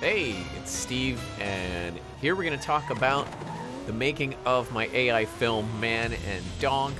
Hey, it's Steve, and here we're going to talk about the making of my AI film, Man and Dog.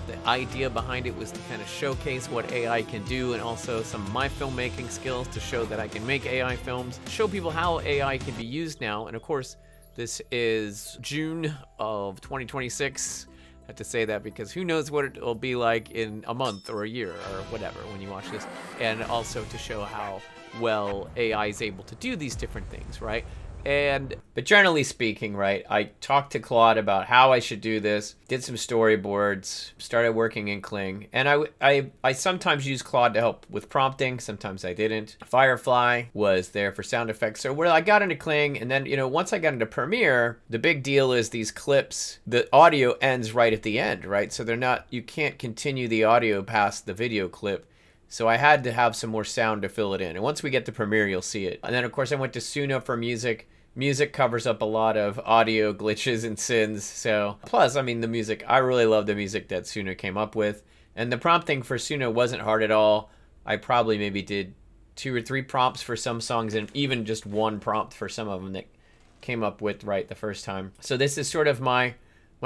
The idea behind it was to kind of showcase what AI can do and also some of my filmmaking skills to show that I can make AI films, show people how AI can be used now. And of course, this is June of 2026. I have to say that because who knows what it'll be like in a month or a year or whatever when you watch this. And also to show how well AI is able to do these different things, right? But generally speaking, right, I talked to Claude about how I should do this, did some storyboards, started working in Kling, and I sometimes use Claude to help with prompting, sometimes I didn't. Firefly was there for sound effects. So I got into Kling, and then, once I got into Premiere, the big deal is these clips, the audio ends right at the end, right? So you can't continue the audio past the video clip. So I had to have some more sound to fill it in. And once we get to Premiere, you'll see it. And then, of course, I went to Suno for music. Music covers up a lot of audio glitches and sins. So, plus, the music, I really love the music that Suno came up with. And the prompting for Suno wasn't hard at all. I probably maybe did 2 or 3 prompts for some songs and even just 1 prompt for some of them that came up with right the first time. So this is sort of my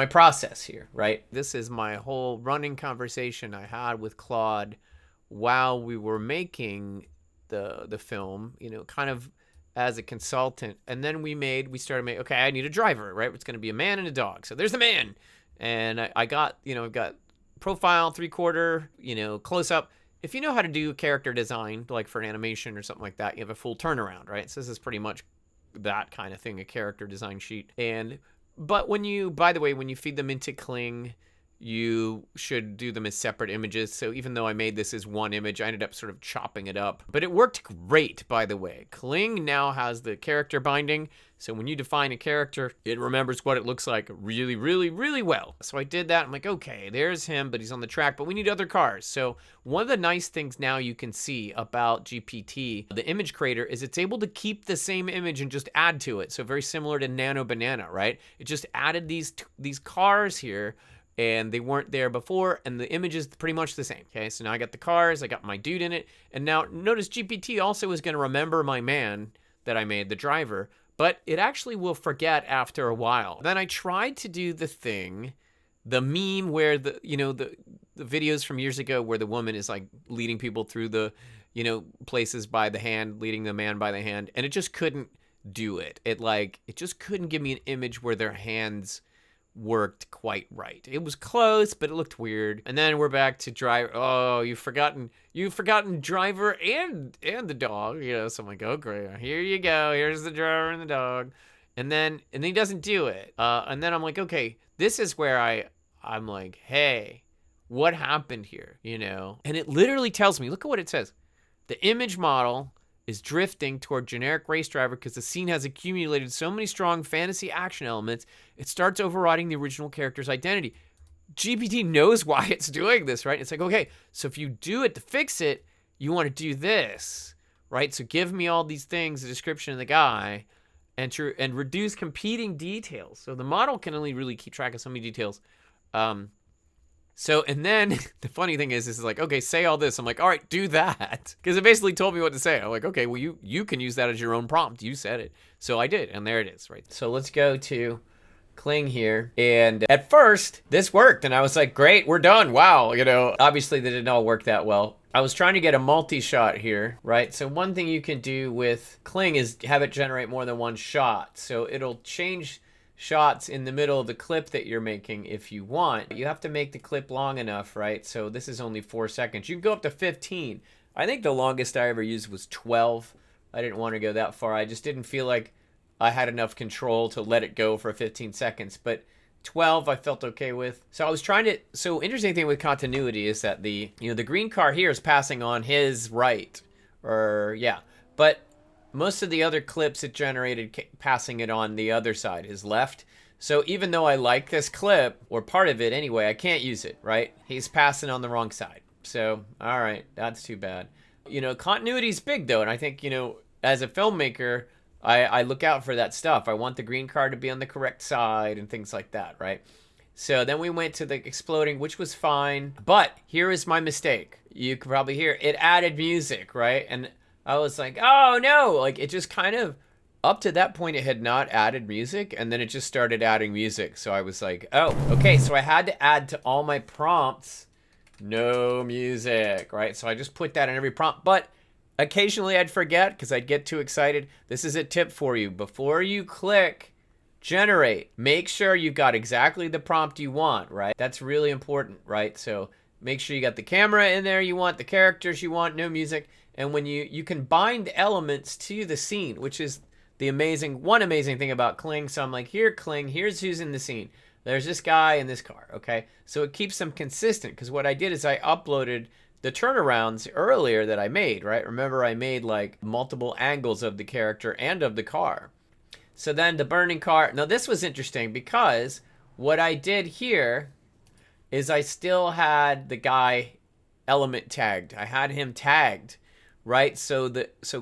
process here, right? This is my whole running conversation I had with Claude while we were making the film, kind of as a consultant. And then we started making, okay, I need a driver, right? It's going to be a man and a dog. So there's the man. And I got, I've got profile, 3/4, close up. If you know how to do character design, like for an animation or something like that, you have a full turnaround, right? So this is pretty much that kind of thing, a character design sheet. But when you feed them into Kling, you should do them as separate images. So even though I made this as one image, I ended up sort of chopping it up. But it worked great, by the way. Kling now has the character binding. So when you define a character, it remembers what it looks like really, really, really well. So I did that. I'm like, okay, there's him, but he's on the track, but we need other cars. So one of the nice things now you can see about GPT, the image creator, is it's able to keep the same image and just add to it. So very similar to Nano Banana, right? It just added these cars here, and they weren't there before, and the image is pretty much the same. Okay, so now I got the cars, I got my dude in it, and now notice GPT also is going to remember my man that I made, the driver, but it actually will forget after a while. Then I tried to do the meme where the videos from years ago where the woman is like leading people through the, places by the hand, leading the man by the hand, and it just couldn't do it. It just couldn't give me an image where their hands worked quite right. It was close, but it looked weird. And then we're back to driver. Oh, you've forgotten driver and the dog. So I'm like, oh great, here you go. Here's the driver and the dog. And then he doesn't do it. And then I'm like, okay, this is where I'm like, hey, what happened here? And it literally tells me, look at what it says. The image model is drifting toward generic race driver because the scene has accumulated so many strong fantasy action elements, it starts overriding the original character's identity. GPT knows why it's doing this, right? It's like, okay, so if you do it to fix it, you want to do this, right? So give me all these things, the description of the guy, and reduce competing details. So the model can only really keep track of so many details. And then the funny thing is like, okay, say all this. I'm like, all right, do that. Because it basically told me what to say. I'm like, okay, well, you can use that as your own prompt. You said it. So I did, and there it is, right? So let's go to Kling here. And at first, this worked, and I was like, great, we're done. Wow, obviously they didn't all work that well. I was trying to get a multi-shot here, right? So one thing you can do with Kling is have it generate more than one shot. So it'll change shots in the middle of the clip that you're making if you want. You have to make the clip long enough, right? So this is only 4 seconds. You can go up to 15. I think the longest I ever used was 12. I didn't want to go that far. I just didn't feel like I had enough control to let it go for 15 seconds. But 12 I felt okay with. So I was trying to, so interesting thing with continuity is that the green car here is passing on his right, but most of the other clips it generated passing it on the other side, his left. So even though I like this clip, or part of it anyway, I can't use it, right? He's passing on the wrong side. So, all right, that's too bad. Continuity is big though, and I think, as a filmmaker, I look out for that stuff. I want the green card to be on the correct side and things like that, right? So then we went to the exploding, which was fine. But here is my mistake. You can probably hear it added music, right? And I was like, oh no, like it just kind of Up to that point, it had not added music, and then it just started adding music. So I was like, oh, okay. So I had to add to all my prompts, no music, right? So I just put that in every prompt. But occasionally I'd forget because I'd get too excited. This is a tip for you. Before you click generate, make sure you've got exactly the prompt you want, right? That's really important, right? So make sure you got the camera in there you want, the characters you want, no music. And when you can bind elements to the scene, which is the one amazing thing about Kling. So I'm like, here, Kling, here's who's in the scene. There's this guy in this car, okay? So it keeps them consistent, because what I did is I uploaded the turnarounds earlier that I made, right? Remember, I made like multiple angles of the character and of the car. So then the burning car, now this was interesting because what I did here is I still had the guy element tagged. I had him tagged, right? So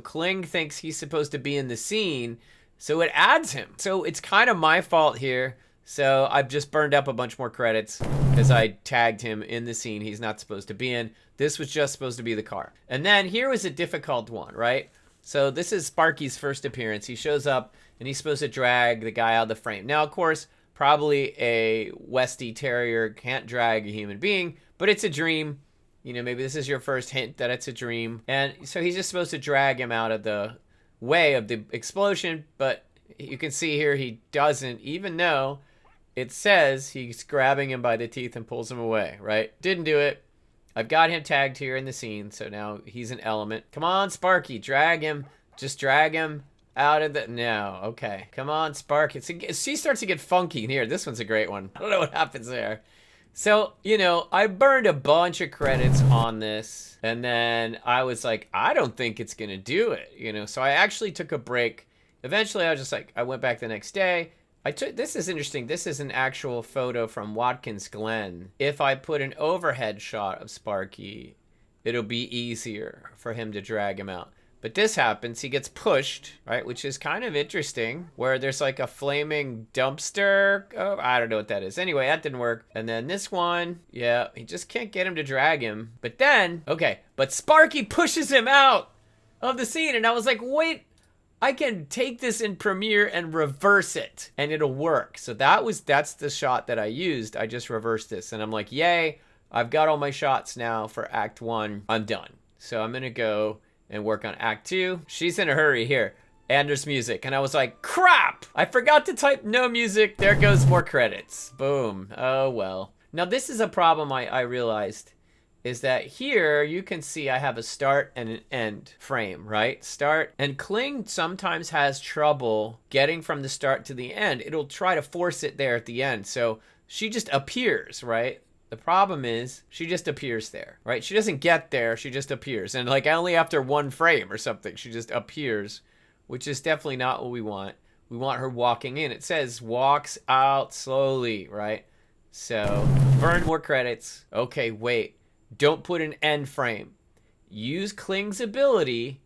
Kling thinks he's supposed to be in the scene, so it adds him. So it's kind of my fault here. So I've just burned up a bunch more credits because I tagged him in the scene he's not supposed to be in. This was just supposed to be the car. And then here was a difficult one, right? So this is Sparky's first appearance. He shows up and he's supposed to drag the guy out of the frame. Now, of course, probably a Westie Terrier can't drag a human being, but it's a dream. You know, maybe this is your first hint that it's a dream. And so he's just supposed to drag him out of the way of the explosion, but you can see here he doesn't, even though it says he's grabbing him by the teeth and pulls him away, right? Didn't do it. I've got him tagged here in the scene, so now he's an element. Come on, Sparky, drag him. Just drag him out of the... No, okay. Come on, Sparky. She starts to get funky here. This one's a great one. I don't know what happens there. So, you know, I burned a bunch of credits on this, and then I was like, I don't think it's going to do it, you know? So I actually took a break. Eventually, I was just like, I went back the next day. This is interesting. This is an actual photo from Watkins Glen. If I put an overhead shot of Sparky, it'll be easier for him to drag him out. But this happens, he gets pushed, right? Which is kind of interesting, where there's like a flaming dumpster. Oh, I don't know what that is. Anyway, that didn't work. And then this one, yeah, he just can't get him to drag him. But then, okay, but Sparky pushes him out of the scene. And I was like, wait, I can take this in Premiere and reverse it and it'll work. So that's the shot that I used. I just reversed this and I'm like, yay, I've got all my shots now for Act 1. I'm done. So I'm gonna go and work on Act 2. She's in a hurry here. And there's music. And I was like, crap! I forgot to type no music. There goes more credits. Boom. Oh, well. Now this is a problem I realized. Is that here you can see I have a start and an end frame, right? Start, and Kling sometimes has trouble getting from the start to the end. It'll try to force it there at the end. So she just appears, right? The problem is she just appears there, right? She doesn't get there, she just appears. And like only after one frame or something, she just appears, which is definitely not what we want. We want her walking in. It says walks out slowly, right? So burn more credits. Okay, wait. Don't put an end frame. Use Kling's ability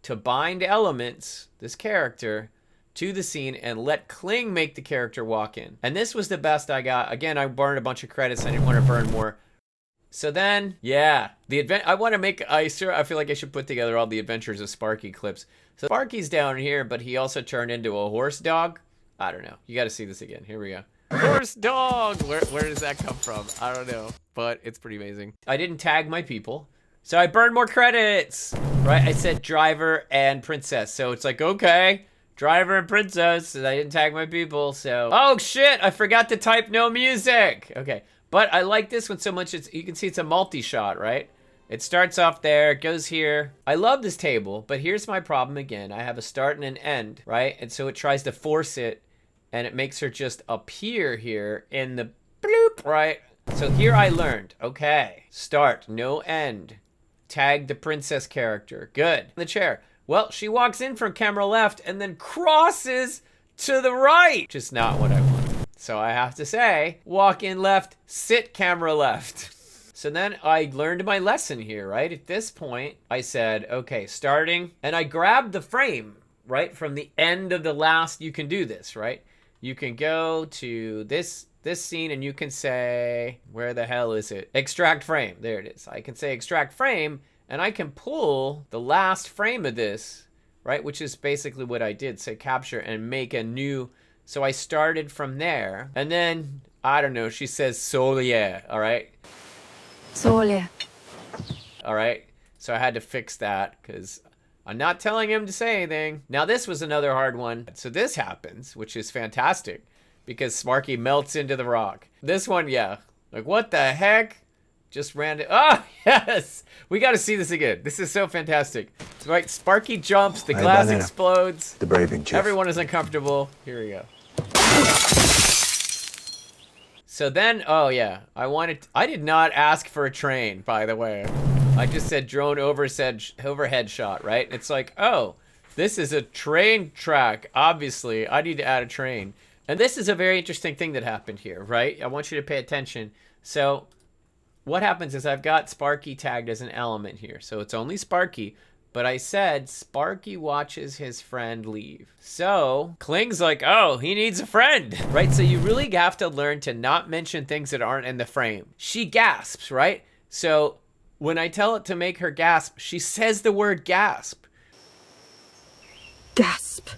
to bind elements, this character, to the scene and let Kling make the character walk in. And this was the best I got. Again, I burned a bunch of credits. I didn't want to burn more. So then, yeah, I want to make, I feel like I should put together all the Adventures of Sparky clips. So Sparky's down here, but he also turned into a horse dog. I don't know. You got to see this again. Here we go. Horse dog! Where does that come from? I don't know, but it's pretty amazing. I didn't tag my people, so I burned more credits, right? I said driver and princess, so it's like, okay, driver and princess, and I didn't tag my people, so... Oh, shit! I forgot to type no music! Okay, but I like this one so much, you can see it's a multi-shot, right? It starts off there, it goes here. I love this table, but here's my problem again. I have a start and an end, right? And so it tries to force it, and it makes her just appear here in the bloop, right? So here I learned, okay, start, no end. Tag the princess character, good. The chair, well, she walks in from camera left and then crosses to the right. Just not what I want. So I have to say, walk in left, sit camera left. So then I learned my lesson here, right? At this point, I said, okay, starting, and I grabbed the frame, right? From the end of the last, you can do this, right? You can go to this scene and you can say, where the hell is it? Extract frame, there it is. I can say extract frame and I can pull the last frame of this right? Which is basically what I did, say capture and make a new. So I started from there, and then, I don't know, she says Solia, all right? Solia. All right, so I had to fix that because I'm not telling him to say anything. Now this was another hard one. So this happens, which is fantastic because Sparky melts into the rock. This one, yeah, like what the heck? Just ran it. Oh, yes, we got to see this again. This is so fantastic. So, right, Sparky jumps, the glass explodes. The braving chief. Everyone is uncomfortable. Here we go. So then, oh yeah, I did not ask for a train, by the way. I just said drone overhead shot, right? It's like, oh, this is a train track. Obviously, I need to add a train. And this is a very interesting thing that happened here, right? I want you to pay attention. So what happens is I've got Sparky tagged as an element here. So it's only Sparky. But I said Sparky watches his friend leave. So Kling's like, oh, he needs a friend, right? So you really have to learn to not mention things that aren't in the frame. She gasps, right? So when I tell it to make her gasp, she says the word gasp. Gasp.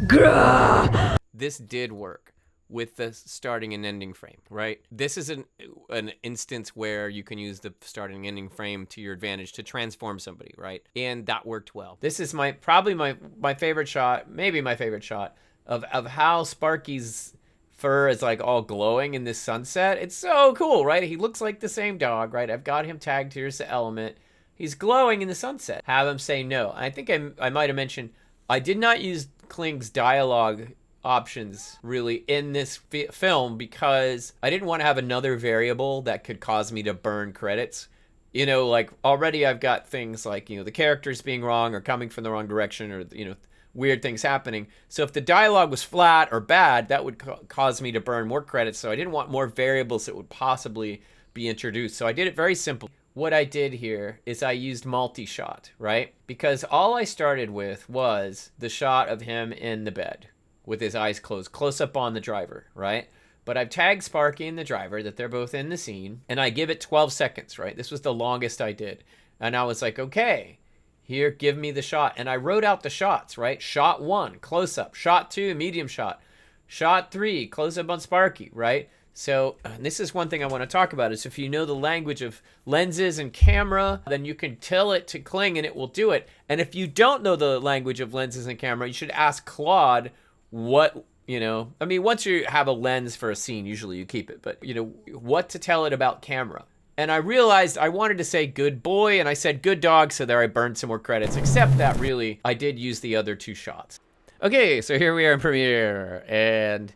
Grah. This did work with the starting and ending frame, right? This is an instance where you can use the starting and ending frame to your advantage to transform somebody, right? And that worked well. This is probably my favorite shot, maybe my favorite shot of how Sparky's fur is like all glowing in this sunset. It's so cool, right? He looks like the same dog, right? I've got him tagged. Here's the element. He's glowing in the sunset. Have him say no. I think I might have mentioned I did not use Kling's dialogue options really in this film because I didn't want to have another variable that could cause me to burn credits. You know, like already I've got things like, you know, the characters being wrong or coming from the wrong direction or, you know, weird things happening. So if the dialogue was flat or bad, that would cause me to burn more credits. So I didn't want more variables that would possibly be introduced. So I did it very simple. What I did here is I used multi-shot, right? Because all I started with was the shot of him in the bed with his eyes closed, close up on the driver, right? But I've tagged Sparky and the driver that they're both in the scene, and I give it 12 seconds, right? This was the longest I did. And I was like, okay, here, give me the shot. And I wrote out the shots, right? Shot 1, close up. Shot 2, medium shot. Shot 3, close up on Sparky, right? So this is one thing I want to talk about is if you know the language of lenses and camera, then you can tell it to Kling and it will do it. And if you don't know the language of lenses and camera, you should ask Claude what, you know, I mean, once you have a lens for a scene, usually you keep it, but you know, what to tell it about camera. And I realized I wanted to say good boy, and I said good dog, so there I burned some more credits, except that really I did use the other 2 shots. Okay, so here we are in Premiere, and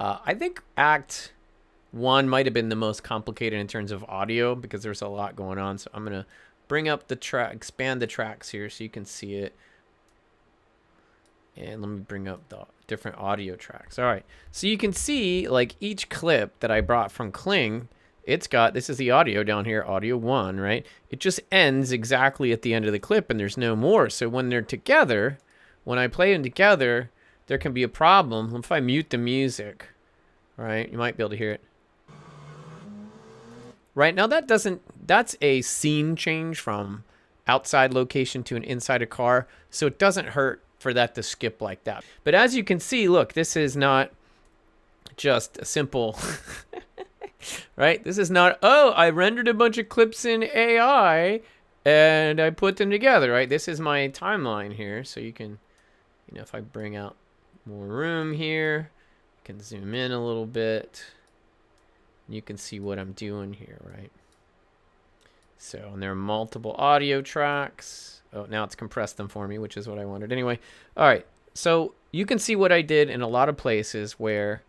I think Act 1 might have been the most complicated in terms of audio because there's a lot going on. So I'm gonna bring up the track, expand the tracks here so you can see it. And let me bring up the different audio tracks. All right, so you can see like each clip that I brought from Kling, it's got, this is the audio down here, audio 1, right? It just ends exactly at the end of the clip and there's no more. So when they're together, when I play them together, there can be a problem. If I mute the music, right, you might be able to hear it. Right, now that's a scene change from outside location to an inside a car, so it doesn't hurt for that to skip like that. But as you can see, look, this is not just a simple, right? This is not, oh, I rendered a bunch of clips in AI and I put them together, right? This is my timeline here. So you can, you know, if I bring out more room here, I can zoom in a little bit. You can see what I'm doing here, right? So, and there are multiple audio tracks. Oh, now it's compressed them for me, which is what I wanted. Anyway, all right. So you can see what I did in a lot of places where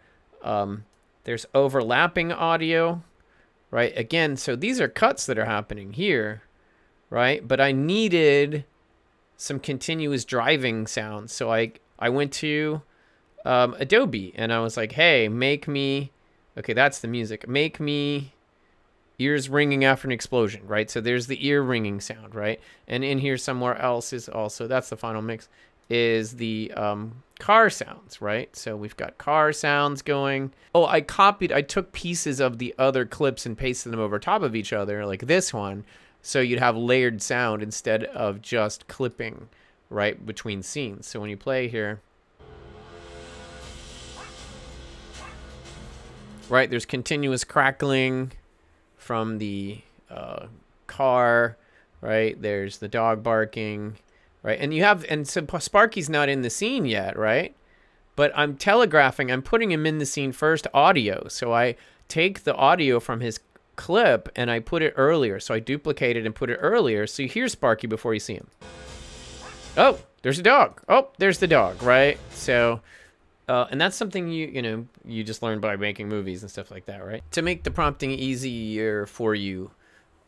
there's overlapping audio, right? Again, so these are cuts that are happening here, right? But I needed some continuous driving sounds. So I went to Adobe and I was like, hey, make me, okay, that's the music. Make me ears ringing after an explosion, right? So there's the ear ringing sound, right? And in here somewhere else is also, that's the final mix, is the car sounds, right? So we've got car sounds going. Oh, I took pieces of the other clips and pasted them over top of each other, like this one, so you'd have layered sound instead of just clipping right, between scenes. So when you play here, right, there's continuous crackling from the car, right? There's the dog barking, right? And you have, and so Sparky's not in the scene yet, right? But I'm telegraphing, I'm putting him in the scene first audio. So I take the audio from his clip and I put it earlier. So I duplicate it and put it earlier. So you hear Sparky before you see him. Oh, there's a dog. Oh, there's the dog, right? So, and that's something you just learn by making movies and stuff like that, right? To make the prompting easier for you,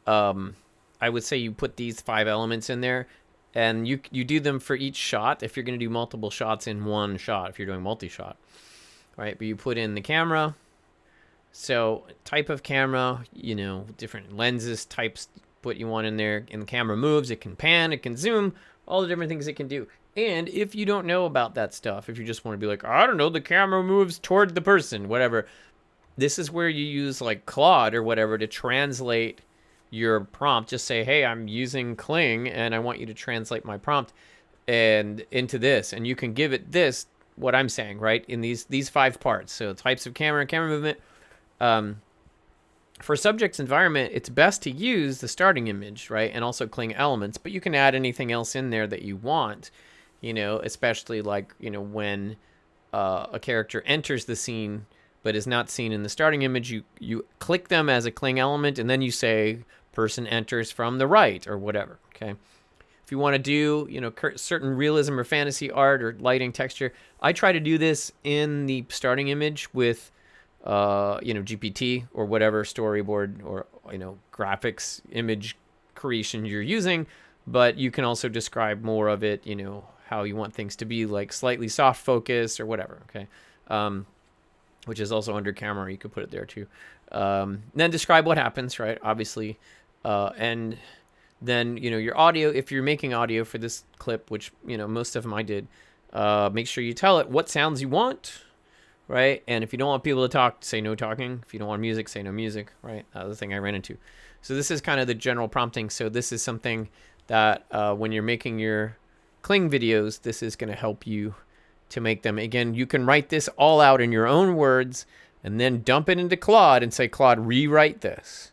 I would say you put these 5 elements in there. And you do them for each shot if you're going to do multiple shots in one shot, if you're doing multi-shot, right? But you put in the camera. So type of camera, different lenses, types, what you want in there. And the camera moves, it can pan, it can zoom, all the different things it can do. And if you don't know about that stuff, if you just want to be like, I don't know, the camera moves toward the person, whatever. This is where you use like Claude or whatever to translate your prompt. Just say, hey, I'm using Kling and I want you to translate my prompt and into this, and you can give it this, what I'm saying, right, in these 5 parts. So types of camera movement. For subject's environment, it's best to use the starting image, right, and also Kling elements, but you can add anything else in there that you want, especially like when a character enters the scene but is not seen in the starting image. You click them as a Kling element, and then you say person enters from the right or whatever. Okay, if you want to do certain realism or fantasy art or lighting, texture, I try to do this in the starting image with GPT or whatever storyboard or graphics image creation you're using. But you can also describe more of it, how you want things to be, like slightly soft focus or whatever. Okay, which is also under camera. You could put it there too. Then describe what happens, right? Obviously. And then, your audio, if you're making audio for this clip, which, most of them I did, make sure you tell it what sounds you want, right? And if you don't want people to talk, say no talking. If you don't want music, say no music, right? That was the thing I ran into. So this is kind of the general prompting. So this is something that when you're making your Kling videos, this is going to help you to make them. Again, you can write this all out in your own words and then dump it into Claude and say, Claude, rewrite this.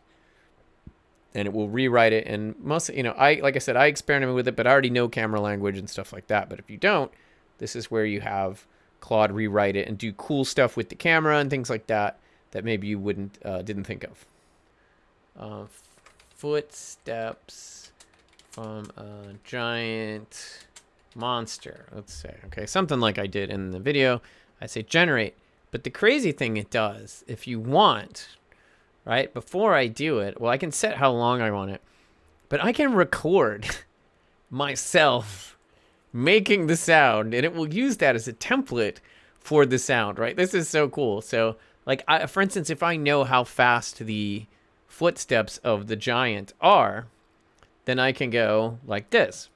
And it will rewrite it. And most, like I said, I experimented with it, but I already know camera language and stuff like that. But if you don't, this is where you have Claude rewrite it and do cool stuff with the camera and things like that maybe you didn't think of. Footsteps from a giant monster, let's say. Okay, something like I did in the video. I say generate. But the crazy thing it does, if you want, right, before I do it, well, I can set how long I want it, but I can record myself making the sound, and it will use that as a template for the sound, right? This is so cool. So, like, for instance, if I know how fast the footsteps of the giant are, then I can go like this.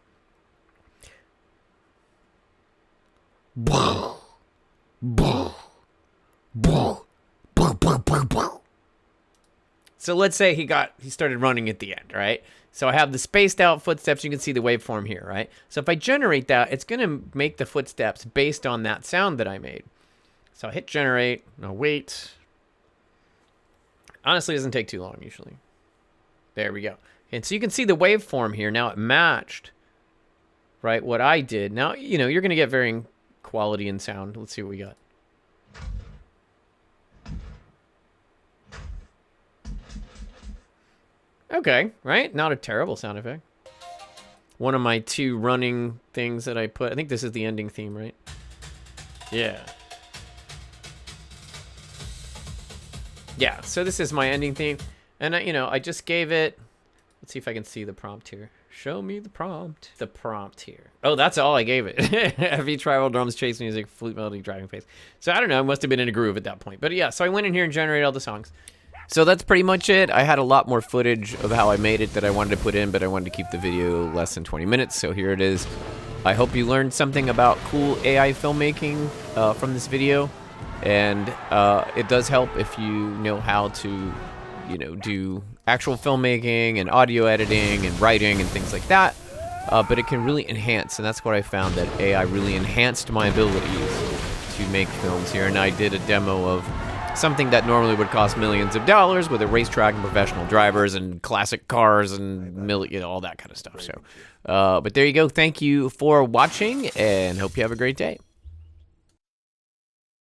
So let's say he started running at the end, right? So I have the spaced out footsteps. You can see the waveform here, right? So if I generate that, it's going to make the footsteps based on that sound that I made. So I'll hit generate. I'll wait. Honestly, it doesn't take too long usually. There we go. And so you can see the waveform here. Now it matched, right, what I did. Now, you're going to get varying quality and sound. Let's see what we got. Okay, right? Not a terrible sound effect. One of my 2 running things that I put. I think this is the ending theme, right? Yeah. Yeah, so this is my ending theme. And, I just gave it... Let's see if I can see the prompt here. Show me the prompt. The prompt here. Oh, that's all I gave it. Heavy tribal drums, chase music, flute melody, driving bass. So I don't know. I must have been in a groove at that point. But yeah, so I went in here and generated all the songs. So that's pretty much it. I had a lot more footage of how I made it that I wanted to put in, but I wanted to keep the video less than 20 minutes. So here it is. I hope you learned something about cool AI filmmaking from this video. And it does help if you know how to, do actual filmmaking and audio editing and writing and things like that. but it can really enhance, and that's what I found, that AI really enhanced my abilities to make films here. And I did a demo of something that normally would cost millions of dollars with a racetrack and professional drivers and classic cars and all that kind of stuff. So, but there you go. Thank you for watching, and hope you have a great day.